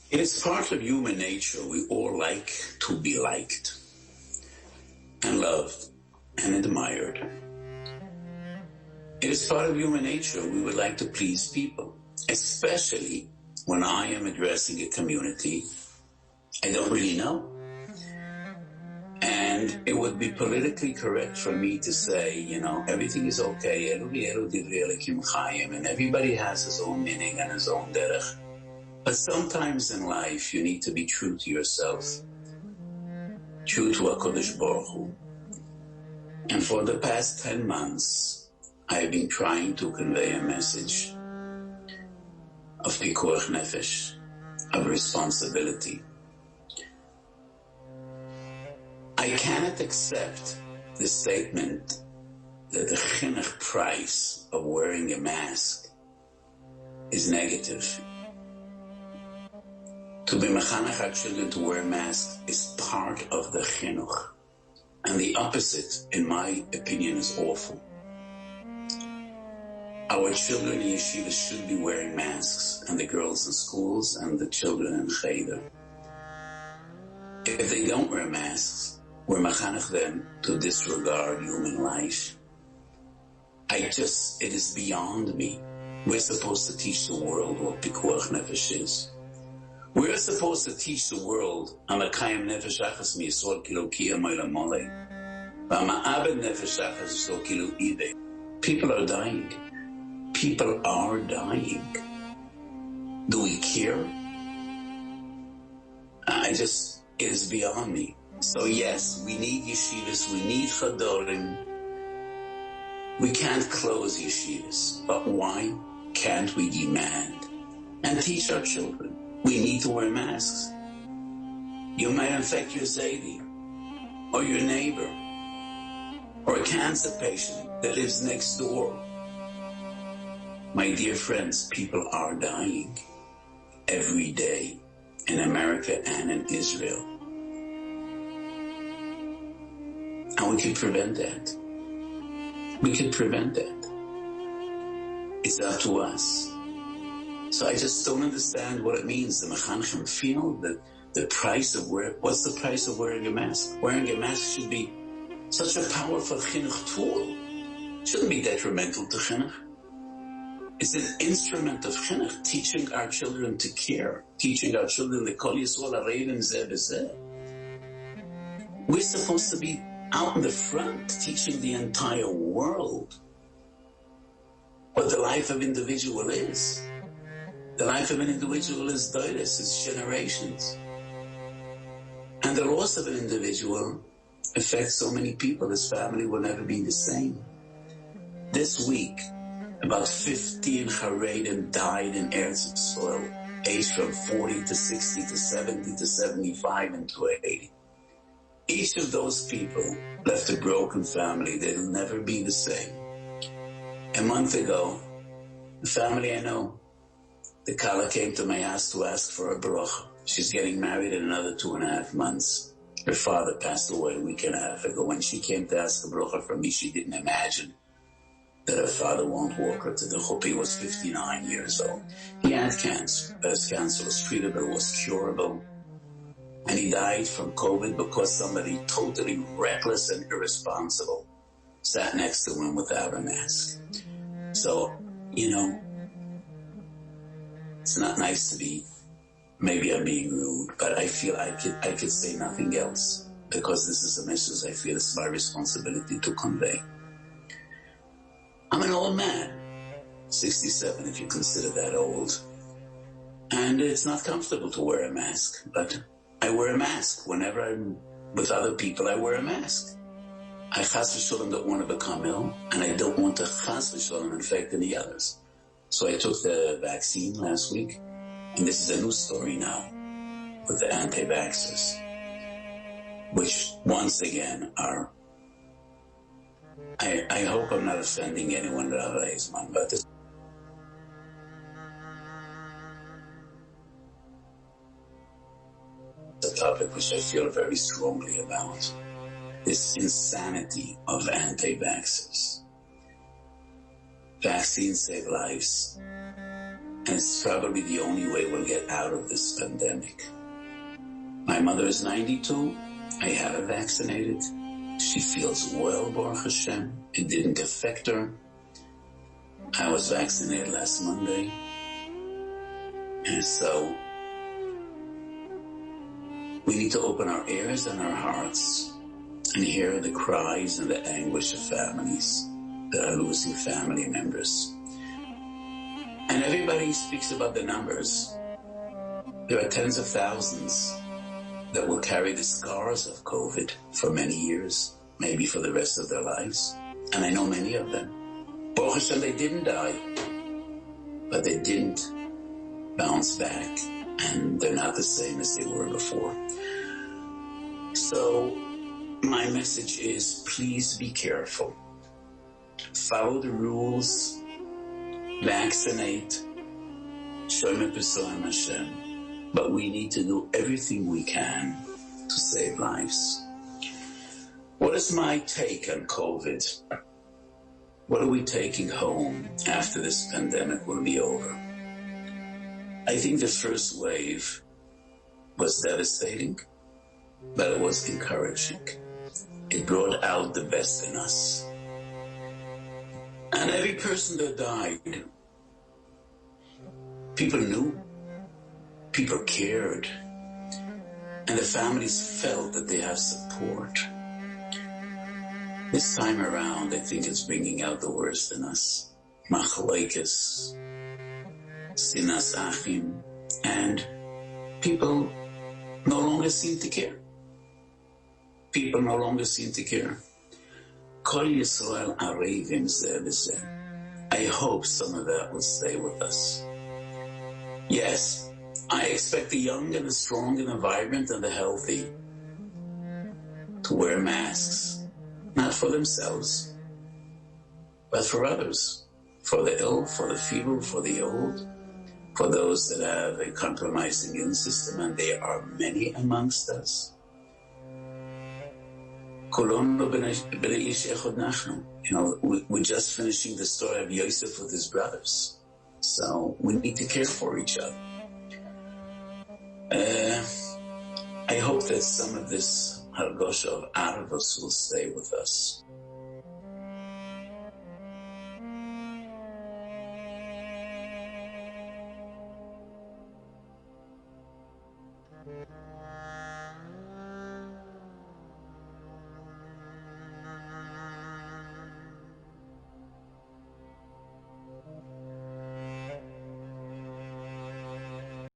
It is part of human nature. We all like to be liked and loved and admired. It is part of human nature. We would like to please people, especially when I am addressing a community I don't really know. And it would be politically correct for me to say, everything is okay, and everybody has his own meaning and his own derech. But sometimes in life, you need to be true to yourself, true to HaKadosh Baruch Hu. And for the past 10 months, I have been trying to convey a message of pikuach nefesh, of responsibility. I cannot accept the statement that the chinuch price of wearing a mask is negative. To be mechanech our children to wear a mask is part of the chinuch, and the opposite, in my opinion, is awful. Our children in yeshivas should be wearing masks, and the girls in schools and the children in cheder. If they don't wear masks, we're mechanech them to disregard human life. It is beyond me. We're supposed to teach the world what pikuach nefesh is. We're supposed to teach the world, Amakayim nefesh achas miyisol kilo kiyam oila molei. V'ama'abed nefesh achas miyisol kilo idei. People are dying. People are dying. Do we care? It is beyond me. So yes, we need yeshivas, we need chadorim. We can't close yeshivas, but why can't we demand and teach our children? We need to wear masks. You might infect your zaidi, or your neighbor, or a cancer patient that lives next door. My dear friends, people are dying every day in America and in Israel. And we can prevent that. We can prevent that. It's up to us. So I just don't understand what it means. The mechanchim feel that what's the price of wearing a mask? Wearing a mask should be such a powerful chinuch tool. It shouldn't be detrimental to chinuch. It's an instrument of chinuch, teaching our children to care, teaching our children the kol yisrael areivim zeh b'zeh. We're supposed to be out in the front, teaching the entire world what the life of individual is. The life of an individual is doiris, is generations. And the loss of an individual affects so many people. His family will never be the same. This week, about 15 Haredim died in Eretz Yisrael, aged from 40 to 60 to 70 to 75 and to 80. Each of those people left a broken family. They'll never be the same. A month ago, the family I know, the Kala came to my house to ask for a bracha. She's getting married in another 2.5 months. Her father passed away a week and a half ago. When she came to ask a bracha from me, she didn't imagine that her father won't walk her to the chuppah. He was 59 years old. He had cancer. His cancer was treatable, was curable. And he died from COVID because somebody totally reckless and irresponsible sat next to him without a mask. So, it's not nice to be, maybe I'm being rude, but I feel I could say nothing else because this is a message I feel it's my responsibility to convey. I'm an old man, 67 if you consider that old. And it's not comfortable to wear a mask, but I wear a mask. Whenever I'm with other people, I wear a mask. I chas v'sholom don't want to become ill, and I don't want to chas v'sholom infect any others. So I took the vaccine last week, and this is a new story now with the anti-vaxxers, which once again are, I hope I'm not offending anyone, Rav Reisman, but this is a topic which I feel very strongly about. This insanity of anti-vaxxers. Vaccines save lives. And it's probably the only way we'll get out of this pandemic. My mother is 92. I had her vaccinated. She feels well, Baruch Hashem. It didn't affect her. I was vaccinated last Monday. And so we need to open our ears and our hearts and hear the cries and the anguish of families that are losing family members. And everybody speaks about the numbers. There are tens of thousands that will carry the scars of COVID for many years, maybe for the rest of their lives. And I know many of them. Baruch Hashem, they didn't die, but they didn't bounce back, and they're not the same as they were before. So my message is, please be careful. Follow the rules. Vaccinate. Shomer B'Solam Hashem. But we need to do everything we can to save lives. What is my take on COVID? What are we taking home after this pandemic will be over? I think the first wave was devastating, but it was encouraging. It brought out the best in us. And every person that died, people knew, people cared, and the families felt that they have support. This time around, I think it's bringing out the worst in us. Machlokes, sinas achim, and people no longer seem to care. People no longer seem to care. Kol Yisrael arevim zeh b'zeh. I hope some of that will stay with us. Yes, I expect the young and the strong and the vibrant and the healthy to wear masks, not for themselves, but for others, for the ill, for the feeble, for the old, for those that have a compromised immune system, and there are many amongst us. You know, we're just finishing the story of Yosef with his brothers. So we need to care for each other. I hope that some of this Hargosha of Arvos will stay with us.